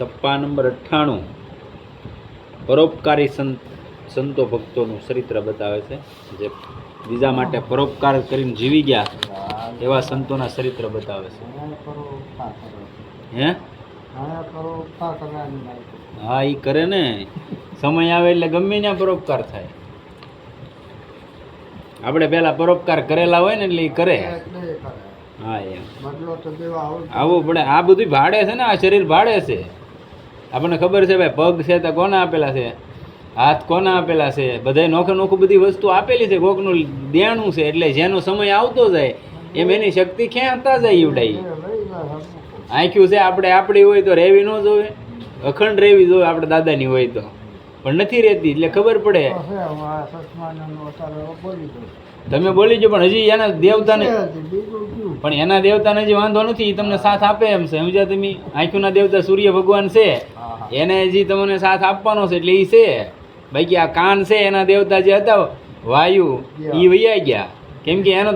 Sappa number 98 પરોપકારી સંતો ભક્તોનું ચરિત્ર બતાવે છે, જે બીજા માટે પરોપકાર કરીને જીવી ગયા એવા સંતોના ચરિત્ર બતાવે છે. હે હા, એ કરે ને, સમય આવે એટલે ગમે ત્યાં પરોપકાર થાય. આપણે પેલા પરોપકાર કરેલા હોય ને એટલે એ કરે. હા, એમ આવું પડે. આ બધું ભાડે છે ને, આ શરીર ભાડે છે. આપણને ખબર છે ભાઈ, પગ છે તો કોના આપેલા છે, હાથ કોના આપેલા છે, બધા નોખે નોખું બધી વસ્તુ આપેલી છે, કોકનું દેણું છે. એટલે જેનો સમય આવતો જાય એમ એની શક્તિ ખેંચતા જાય ઉડાઈ. આંખ્યું છે આપણે આપણી હોય તો રેવી ન જોવે, અખંડ રેવી જોવે આપણે દાદાની હોય તો, પણ નથી રહેતી એટલે ખબર પડે. તમે બોલી જો, પણ હજી એના દેવતાને, પણ એના દેવતાને હજી વાંધો નથી, તમને સાથ આપે એમ છે. સમજ્યા તમે? આંખોના દેવતા સૂર્ય ભગવાન છે, એને હજી તમને સાથ આપવાનો છે એટલે એ છે. બાકી આ કાન છે એના દેવતા જે હતા વાયુ, એ વૈયા ગયા, કેમ કે એનો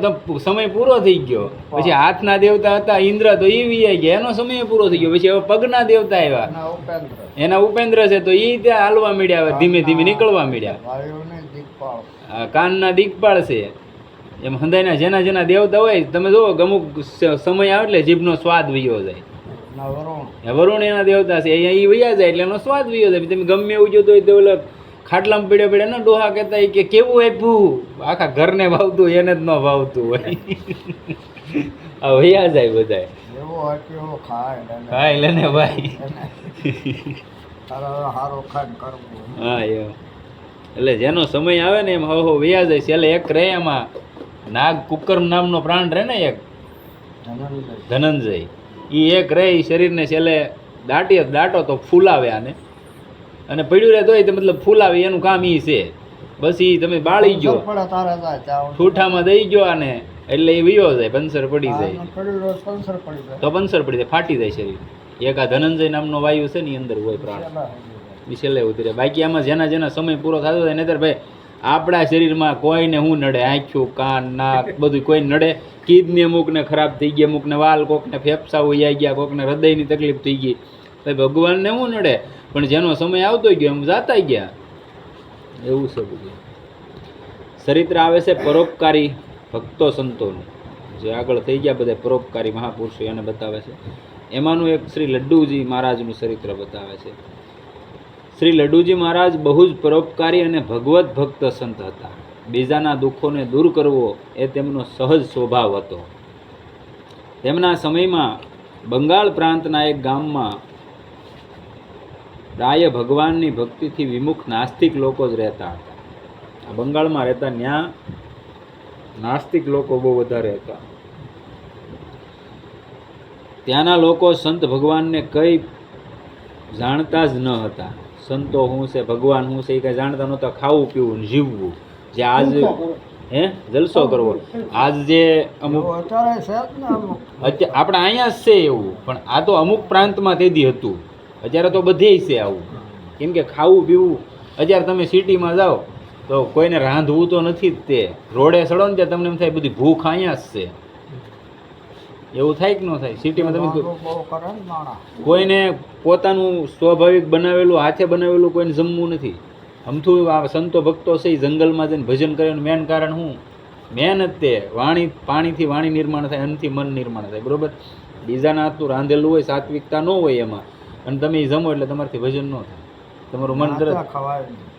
સમય પૂરો થઈ ગયો. પછી હાથના દેવતા હતા ઇન્દ્ર, તો એ વૈયા ગયા, એનો સમય પૂરો થઈ ગયો. પછી હવે પગના દેવતા આવ્યા, એના ઉપેન્દ્ર છે, તો એ ત્યાં હાલવા માંડ્યા, ધીમે ધીમે નીકળવા માંડ્યા. કાનના દિગપાળ છે. એમ હંધાઈના જેના જેના દેવતા હોય, તમે જુઓ અમુક સમય આવે એટલે જીભનો સ્વાદ વયો જાય. વરુણ એના દેવતા છે, અહીંયા એ વૈયા જાય એટલે એનો સ્વાદ વયો જાય. તમે ગમે એવું જોતો હોય તો ઓલા ખાટલામાં પીડ્યા પીડ્યા ને ડોહા કહેતા હોય કે કેવું આપ્યું, આખા ઘરને ભાવતું એને જ ન ભાવતું હોય. આ વૈયા જાય બધા, ખાય લેને ભાઈ. હા, એમ એટલે જેનો સમય આવે ને એમ હો વૈયા જાય. છેલ્લે એક રહે એમાં નાગ કુકર્મ નામનો પ્રાણ રહે ને, એક ધનંજય, એ એક રહે. એ શરીરને છેલ્લે દાટો તો ફૂલાવે આને, અને પડ્યું રહે તોય મતલબ ફૂલાવે, એનું કામ એ છે. બસ એ તમે બાળી ગયો, ઠૂઠામાં દઈ ગયો આને, એટલે એ વયો જાય, પંચર પડી જાય, તો પંચર પડી જાય, ફાટી જાય શરીર. એક આ ધનંજય નામનો વાયુ છે ને એ અંદર હોય પ્રાણ, એ છેલ્લે ઉતરે. બાકી આમાં જેના જેના સમય પૂરો થતો થાય, નહીતર ભાઈ આપણા શરીરમાં કોઈને શું નડે, આંખ્યું, કાન, નાક બધું કોઈ નડે. કિડની અમુકને ખરાબ થઈ ગઈ, અમુકને વાલ, કોકને ફેફસા ઉઈ ગયા, કોકને હૃદયની તકલીફ થઈ ગઈ. ભાઈ ભગવાનને શું નડે? પણ જેનો સમય આવતો ગયો એમ જાતા ગયા, એવું છે બધું. ચરિત્ર આવે છે પરોપકારી ભક્તો સંતોનું, જે આગળ થઈ ગયા બધા પરોપકારી મહાપુરુષો, એને બતાવે છે. એમાંનું એક શ્રી લડ્ડુજી મહારાજનું ચરિત્ર બતાવે છે. શ્રી લડ્ડુજી મહારાજ બહુ જ પરોપકારી અને ભગવત ભક્ત સંત હતા. બીજાના દુઃખોને દૂર કરવો એ તેમનો સહજ સ્વભાવ હતો. તેમના સમયમાં બંગાળ પ્રાંતના એક ગામમાં પ્રાય ભગવાનની ભક્તિથી વિમુખ નાસ્તિક લોકો જ રહેતા હતા. આ બંગાળમાં રહેતા ત્યાં નાસ્તિક લોકો બહુ વધારે હતા. ત્યાંના લોકો સંત ભગવાનને કંઈ જાણતા જ ન હતા. સંતો શું છે, ભગવાન શું છે, એ કંઈ જાણતા નહોતા. ખાવું પીવું જીવવું, જે આજ જલસો કરવો, આજ જે અમુક આપણે અહીંયા જ છે એવું, પણ આ તો અમુક પ્રાંતમાં તેદી હતું. અત્યારે તો બધે છે આવું, કેમ કે ખાવું પીવું. અત્યારે તમે સિટીમાં જાઓ તો કોઈને રાંધવું તો નથી જ, તે રોડે સડો ને ત્યાં તમને એમ થાય બધી ભૂખ અહીંયા જ છે. એવું થાય કે ન થાય? સિટીમાં તમે કોઈને પોતાનું સ્વાભાવિક બનાવેલું, હાથે બનાવેલું કોઈને જમવું નથી. અમથું આ સંતો ભક્તો છે એ જંગલમાં જઈને ભજન કરે. મેન કારણ શું? મેન જ તે વાણી, પાણીથી વાણી નિર્માણ થાય, અન્નથી મન નિર્માણ થાય, બરોબર? બીજાના હાથનું રાંધેલું હોય, સાત્વિકતા ન હોય એમાં, અને તમે એ જમો એટલે તમારાથી ભજન ન થાય.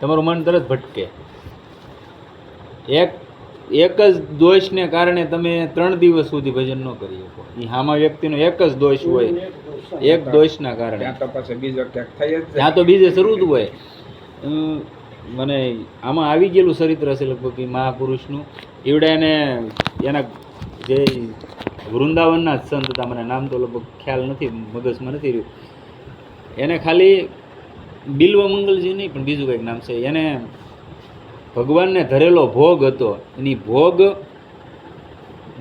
તમારું મન તરત ભટકે. એક જ દોષને કારણે તમે 3 દિવસ સુધી ભજન ન કરી શકો. એ સામા વ્યક્તિનો એક જ દોષ હોય, એક દોષના કારણે ત્યાં તો બીજે શરૂ જ હોય. મને આમાં આવી ગયેલું ચરિત્ર છે લગભગ મહાપુરુષનું. એવડે એને એના જે વૃંદાવનના જ સંત હતા, મને નામ તો લગભગ ખ્યાલ નથી, મગજમાં નથી રહ્યું. એને ખાલી બિલ્વ મંગલજી નહીં, પણ બીજું કંઈક નામ છે. એને ભગવાનને ધરેલો ભોગ હતો, એની ભોગ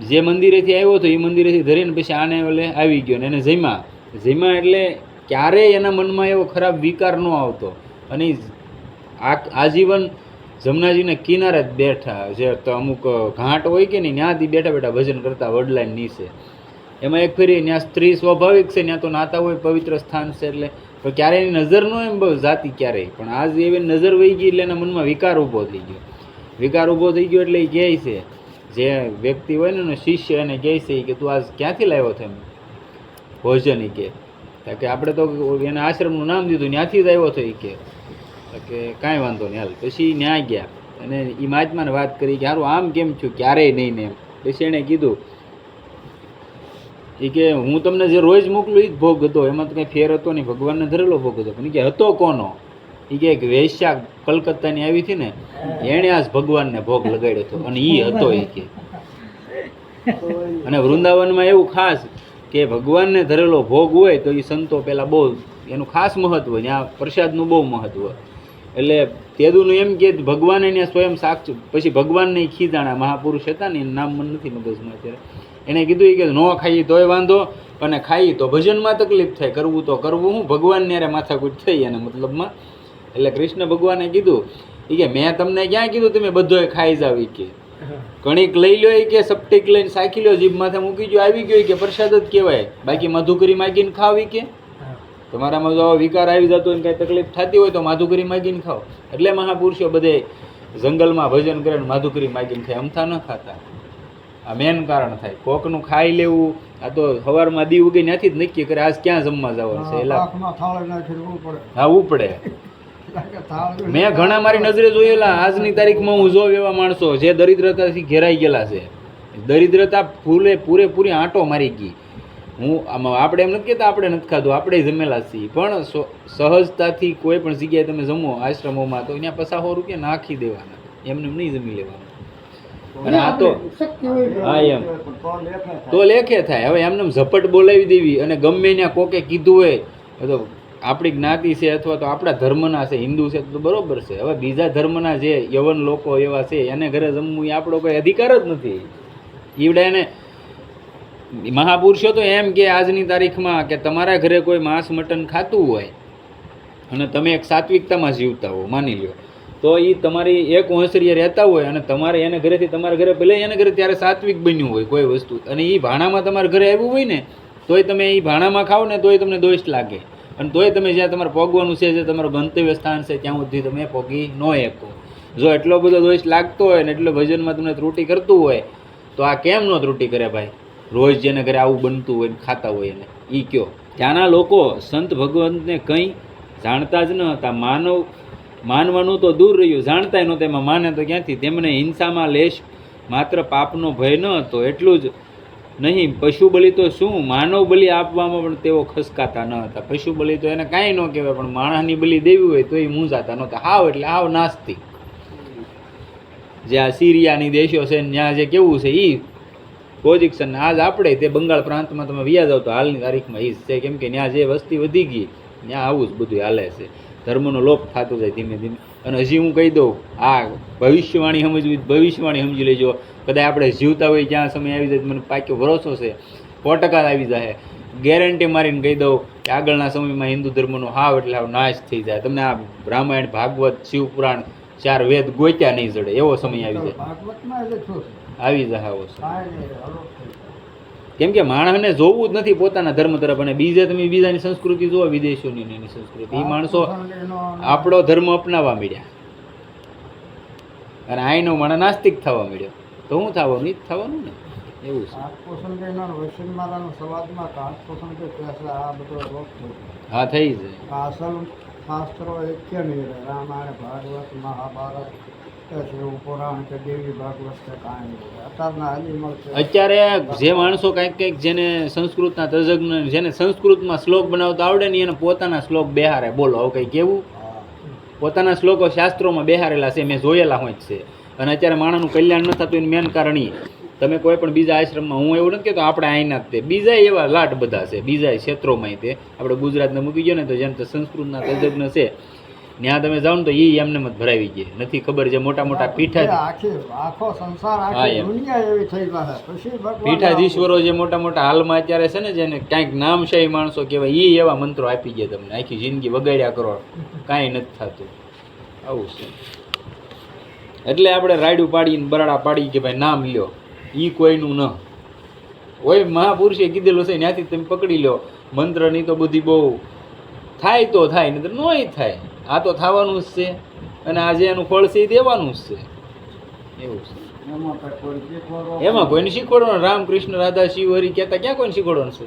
જે મંદિરેથી આવ્યો હતો એ મંદિરેથી ધરીને પછી આને ઓલે આવી ગયો ને એને જમ્યા એટલે ક્યારેય એના મનમાં એવો ખરાબ વિકાર ન આવતો. અને આજીવન જમનાજીને કિનારે જ બેઠા, જે તો અમુક ઘાટ હોય કે નહીં ત્યાંથી બેઠા બેઠા ભજન કરતા વડલાઈન નીચે. એમાં એક ફેરી ત્યાં સ્ત્રી સ્વાભાવિક છે, ત્યાં તો નાતા હોય, પવિત્ર સ્થાન છે, એટલે તો ક્યારેય એની નજર ન એમ બહુ જાતી ક્યારેય, પણ આજ એવી નજર વહી ગઈ એટલે એના મનમાં વિકાર ઊભો થઈ ગયો. વિકાર ઊભો થઈ ગયો એટલે એ કહે છે, જે વ્યક્તિ હોય ને શિષ્ય એને કહે છે કે તું આજ ક્યાંથી લાવ્યો છે એમ ભોજન? એ કે આપણે તો એના આશ્રમનું નામ દીધું, ત્યાંથી જ આવ્યો હતો. એ કે કાંઈ વાંધો નહીં, હાલ. પછી ન્યા ગયા અને એ મહાત્માને વાત કરી કે સારું આમ કેમ છું, ક્યારેય નહીં ને એમ. પછી એણે કીધું એ કે હું તમને જે રોજ મોકલું એ જ ભોગ હતો, એમાં તો કંઈ ફેર હતો નહીં, ભગવાનને ધરેલો ભોગ હતો. પણ એ કે હતો કોનો? એ કે વેશ્યા કલકત્તાની આવી હતી ને, એણે આજ ભગવાનને ભોગ લગાડ્યો હતો અને એ હતો. એ કે અને વૃંદાવનમાં એવું ખાસ કે ભગવાનને ધરેલો ભોગ હોય તો એ સંતો પહેલાં બહુ એનું ખાસ મહત્વ, ત્યાં પ્રસાદનું બહુ મહત્વ. એટલે તેદુનું એમ કે ભગવાને ત્યાં સ્વયં સાક્ષી, પછી ભગવાનને ખીજાણા મહાપુરુષ હતા ને, એનું નામ મને નથી મગજમાં અત્યારે, એણે કીધું કે ન ખાઈએ તોય વાંધો, અને ખાઈએ તો ભજનમાં તકલીફ થાય, કરવું તો કરવું હું, ભગવાનને અરે માથાકૂટ થઈ એને મતલબમાં. એટલે કૃષ્ણ ભગવાને કીધું કે મેં તમને ક્યાં કીધું તમે બધોય ખાઈ જાવ? કે કણીક લઈ લો, કે સપટીક લઈને સાખી લો, જીભ માથે મૂકી ગયો, આવી ગયો, કે પ્રસાદ જ કહેવાય. બાકી મધુકરી માગીને ખાવી, કે તમારામાં જો વિકાર આવી જતો હોય, કાંઈ તકલીફ થતી હોય તો માધુકરી માગીને ખાઓ. એટલે મહાપુરુષો બધે જંગલમાં ભજન કરે ને માધુકરી માગીને ખાય, અમથા ન ખાતા. આ મેન કારણ થાય. કોકનું ખાઈ લેવું, આ તો સવારમાં દી ઉગી ત્યાંથી જ નક્કી કરે આજ ક્યાં જમવા જવાનું છે. હા ઉપડે. મેં ઘણા મારી નજરે જોયેલા, આજની તારીખમાં હું જોઉં એવા માણસો જે દરિદ્રતાથી ઘેરાઈ ગયેલા છે. દરિદ્રતા પૂરેપૂરી આંટો મારી ગઈ. આપણે એમ નથી કહેતા આપણે નથી ખાધું, આપણે જમેલા છીએ, પણ સહજતાથી કોઈ પણ જગ્યાએ તમે જમો આશ્રમોમાં તો ત્યાં ₹50 નાખી દેવાના, એમને નહીં જમી લેવાનું. અને આ તો હા એમ તો લેખે થાય. હવે એમને ઝપટ બોલાવી દેવી, અને ગમે ત્યાં કોકે કીધું હોય તો આપણી જ્ઞાતિ છે અથવા તો આપણા ધર્મના છે, હિન્દુ છે તો બરોબર છે. હવે બીજા ધર્મના જે યવન લોકો એવા છે એને ઘરે જમવું એ આપણો કોઈ અધિકાર જ નથી. ઈવડે એને મહાપુરુષો તો એમ કે આજની તારીખમાં કે તમારા ઘરે કોઈ માંસ મટન ખાતું હોય અને તમે એક સાત્વિકતામાં જીવતા હો, માની લો, તો એ તમારી એક હોંસરીએ રહેતા હોય અને તમારે એને ઘરેથી તમારા ઘરે ભલે એને ઘરે ત્યારે સાત્વિક બન્યું હોય કોઈ વસ્તુ, અને એ ભાણામાં તમારા ઘરે આવ્યું હોય ને તોય તમે એ ભાણામાં ખાઓ ને તોય તમને દોષ લાગે, અને તોય તમે જ્યાં તમારે પહોંચવાનું છે, જે તમારું ગંતવ્ય સ્થાન છે ત્યાં સુધી તમે પહોંચી ન શકો. જો એટલો બધો દોષ લાગતો હોય ને એટલો ભજનમાં તમને ત્રુટિ કરતું હોય તો આ કેમ ન ત્રુટિ કરે ભાઈ? રોજ જેને ઘરે આવું બનતું હોય ને ખાતા હોય એને એ કયો. ત્યાંના લોકો સંત ભગવંતને કંઈ જાણતા જ ન હતા. માનવાનું તો દૂર રહ્યું, જાણતાય નહોતા. એમાં માને તો ક્યાંથી? તેમને હિંસામાં લેશ માત્ર પાપનો ભય ન હતો. એટલું જ નહીં, પશુ બલિ તો શું, માનવ બલિ આપવામાં પણ તેઓ ખસકાતા ન હતા. પશુ બલિ તો એને કાંઈ ન કહેવાય, પણ માણસની બલિ દેવી હોય તો એ મૂંઝાતા નહોતા. હાવ એટલે હાવ નાસ્તિક. જે આ સિરિયાની દેશો છે ત્યાં જે કેવું છે એ પોઝિશન, આજ આપણે તે બંગાળ પ્રાંતમાં તમે વ્યા જાવ તો હાલની તારીખમાં એ જ છે. કેમ કે ત્યાં જે વસ્તી વધી ગઈ ત્યાં આવું જ બધું હાલે છે. ધર્મનો લોપ થતો જાય ધીમે ધીમે. અને હજી હું કહી દઉં, આ ભવિષ્યવાણી સમજવી, ભવિષ્યવાણી સમજી લેજો. કદાચ આપણે જીવતા હોય જ્યાં સમય આવી જાય, મને પાક્યો ભરોસો છે 100% આવી જાય. ગેરંટી મારીને કહી દઉં કે આગળના સમયમાં હિન્દુ ધર્મનો હાવ એટલે હાવ નાશ થઈ જાય. તમને આ રામાયણ, ભાગવત, શિવપુરાણ 4 વેદ ગોત્યા નહીં જડે એવો સમય આવી જાય. આવી જાય આવો સમય. કેમ કે માણસને જોવું જ નથી પોતાના ધર્મ તરફ, અને બીજે તમે બીજાની સંસ્કૃતિ જુઓ, વિદેશોની એની સંસ્કૃતિ, એ માણસો આપણો ધર્મ અપનાવવા મળ્યા, અને આઈનો માણસ નાસ્તિક થવા મળ્યો. તો શું થવાનું? ઈ જ થવાનું ને. એવું છે. હા થઈ જાય. શાસ્ત્રો એક્ય નહીં રહે. રામાયણ, ભાગવત, મહાભારત, શિવપુરાણ કે દેવી ભાગવત કે કાંઈ નહીં. અત્યારના હાલી મળશે. અત્યારે જે માણસો કંઈક જેને સંસ્કૃતના તજજ્ઞ, જેને સંસ્કૃતમાં શ્લોક બનાવતા આવડે ને એને પોતાના શ્લોક બેહારે. બોલો હવે કંઈ કેવું? પોતાના શ્લોકો શાસ્ત્રોમાં બેહારેલા છે, મેં જોયેલા હોય છે. અને અત્યારે માણસનું કલ્યાણ ન થતું એનું મેન કારણ એ. તમે કોઈ પણ બીજા આશ્રમમાં, હું એવું નથી કહેતો આપણે આઈના જ તે, બીજા એવા લાટ બધા છે બીજા ક્ષેત્રોમાં. તે આપણે ગુજરાતને મૂકી ગયો ને તો જેને સંસ્કૃતના તજજ્ઞ છે ત્યાં તમે જાઓ ને તો એ એમને જ ભરાવી ગયે નથી ખબર. જે મોટા મોટા પીઠાધીશ્વરો જે મોટા મોટા હાલમાં અત્યારે છે ને, જેને કાંઈક નામશાહી માણસો કહેવાય, એ એવા મંત્રો આપી ગયા તમને, આખી જિંદગી બગાડ્યા કરો, કાંઈ નથી થતું. આવું છે. એટલે આપણે રાયડું પાડીને બરાડા પાડી કે ભાઈ નામ લ્યો, એ કોઈનું ન. હોય મહાપુરુષે કીધેલું છે ત્યાંથી તમે પકડી લો. મંત્રની તો બુદ્ધિ બહુ થાય તો થાય, નહીતર નોય થાય. આ તો થવાનું જ છે, અને આજે એનું ફળ છે એ દેવાનું જ છે. એવું છે. એમાં કાંઈ કોઈ શીખવાડો એમાં કોઈને શીખવાડવાનું, રામ કૃષ્ણ રાધા શિવ હરિ કહેતા ક્યાં કોઈને શીખવાડવાનું છે?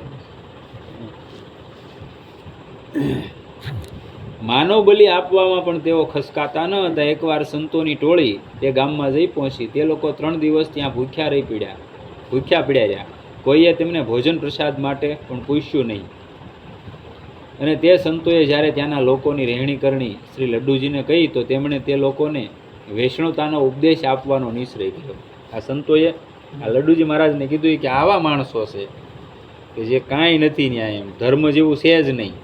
માનવ બલિ આપવામાં પણ તેઓ ખસકાતા ન હતા. એકવાર સંતોની ટોળી તે ગામમાં જઈ પહોંચી. તે લોકો 3 દિવસ ત્યાં ભૂખ્યા પડ્યા રહ્યા. કોઈએ તેમને ભોજન પ્રસાદ માટે પણ પૂછ્યું નહીં. અને તે સંતોએ જ્યારે ત્યાંના લોકોની રહેણી કરણી શ્રી લડ્ડુજીને કહી તો તેમણે તે લોકોને વૈષ્ણવતાનો ઉપદેશ આપવાનો નિશ્ચય કર્યો. આ સંતોએ આ લડ્ડુજી મહારાજને કીધું કે આવા માણસો છે કે જે કાંઈ નથી ન્યાય, એમ ધર્મ જેવું છે જ નહીં.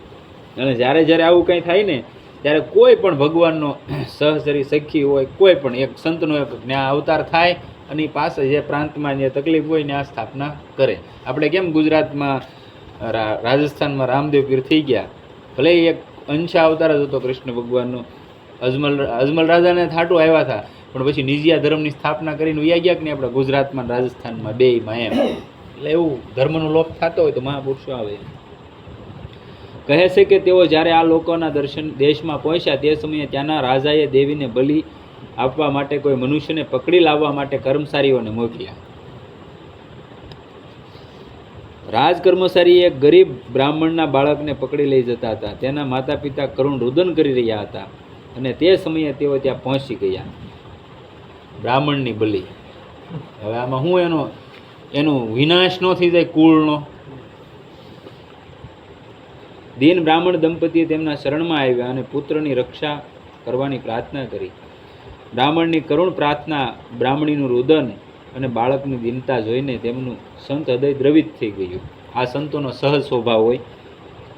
અને જ્યારે જ્યારે આવું કંઈ થાય ને ત્યારે કોઈ પણ ભગવાનનો સહચરી સખી હોય, કોઈ પણ એક સંતનો એક ત્યાં અવતાર થાય અને પાસે જે પ્રાંતમાં જે તકલીફ હોય ને આ સ્થાપના કરે. આપણે કેમ ગુજરાતમાં રાજસ્થાનમાં રામદેવ પીર થઈ ગયા, ભલે એક અંશા અવતાર જ હતો કૃષ્ણ ભગવાનનો. અજમલ રાજાને થાટું આવ્યા હતા, પણ પછી નિજિયા ધર્મની સ્થાપના કરીને વયા ગયા કે નહીં આપણે ગુજરાતમાં રાજસ્થાનમાં બેયમાં એમ. એટલે એવું ધર્મનો લોપ થતો હોય તો મહાપુરુષો આવે. કહે છે કે તેઓ જ્યારે આ લોકોના દેશમાં પહોંચ્યા તે સમયે ત્યાંના રાજાએ દેવીને બલિ આપવા માટે કોઈ મનુષ્યને પકડી લાવવા માટે કર્મચારીઓને મોકલ્યા. રાજ કર્મચારી એક ગરીબ બ્રાહ્મણના બાળકને પકડી લઈ જતા હતા. તેના માતા પિતા કરુણ રુદન કરી રહ્યા હતા અને તે સમયે તેઓ ત્યાં પહોંચી ગયા. બ્રાહ્મણની બલિ. હવે આમાં હું એનો વિનાશ ન થઈ જાય કુળનો. દીન બ્રાહ્મણ દંપતીએ તેમના શરણમાં આવ્યા અને પુત્રની રક્ષા કરવાની પ્રાર્થના કરી. બ્રાહ્મણની કરુણ પ્રાર્થના, બ્રાહ્મણીનું રુદન અને બાળકની દીનતા જોઈને તેમનું સંત હૃદય દ્રવિત થઈ ગયું. આ સંતોનો સહજ સ્વભાવ હોય,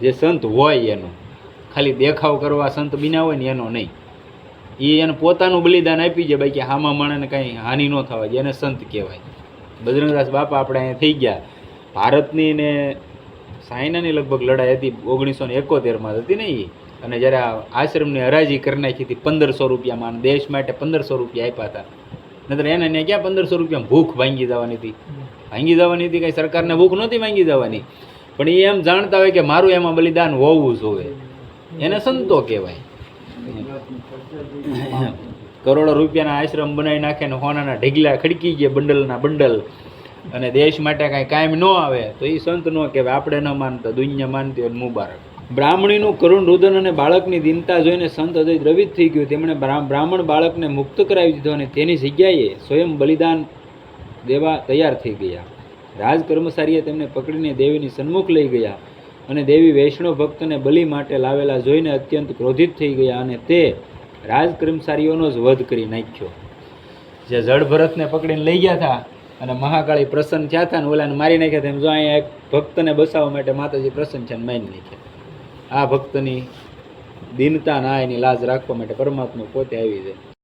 જે સંત હોય એનો, ખાલી દેખાવ કરવા સંત બિના હોય ને એનો નહીં. એને પોતાનું બલિદાન આપી જાય, બાકી હામા માણસને કાંઈ હાનિ ન થવા જાય, એને સંત કહેવાય. બજરંગદાસ બાપા આપણે અહીંયા થઈ ગયા. ભારતની ને ચાઇનાની લગભગ લડાઈ હતી 1971માં હતી ને એ, અને જ્યારે આશ્રમની હરાજી કરી નાખી હતી 1500 રૂપિયામાં, દેશ માટે 1500 રૂપિયા આપ્યા હતા. નહીતર એને ત્યાં ક્યાં 1500 રૂપિયામાં ભૂખ ભાંગી જવાની હતી. કંઈ સરકારને ભૂખ નહોતી ભાંગી જવાની, પણ એ એમ જાણતા હોય કે મારું એમાં બલિદાન હોવું જોઈએ, એને સંતો કહેવાય. કરોડો રૂપિયાના આશ્રમ બનાવી નાખે ને હોનાના ઢગલા ખડકી ગયા બંડલના બંડલ, અને દેશ માટે કાંઈ કાયમ ન આવે તો એ સંત ન કહેવાય. આપણે ન માનતા, દુનિયા માનતી હોય મુબારક. બ્રાહ્મણીનું કરુણ રુદન અને બાળકની દીનતા જોઈને સંત હૃદય દ્રવિત થઈ ગયું. તેમણે બ્રાહ્મણ બાળકને મુક્ત કરાવી દીધો અને તેની જગ્યાએ સ્વયં બલિદાન દેવા તૈયાર થઈ ગયા. રાજ કર્મચારીએ તેમને પકડીને દેવીની સન્મુખ લઈ ગયા અને દેવી વૈષ્ણવ ભક્તને બલિ માટે લાવેલા જોઈને અત્યંત ક્રોધિત થઈ ગયા અને તે રાજ કર્મચારીઓનો જ વધ કરી નાખ્યો. જે જડ ભરતને પકડીને લઈ ગયા હતા અને મહાકાળી પ્રસન્ન થયા હતા ને ઓલાને મારી નાખ્યા હતા, એમ જો અહીંયા એક ભક્તને બસાવવા માટે માતાજી પ્રસન્ન છે ને મારી નાખ્યા. આ ભક્તની દીનતા ના એની લાજ રાખવા માટે પરમાત્મા પોતે આવી જાય.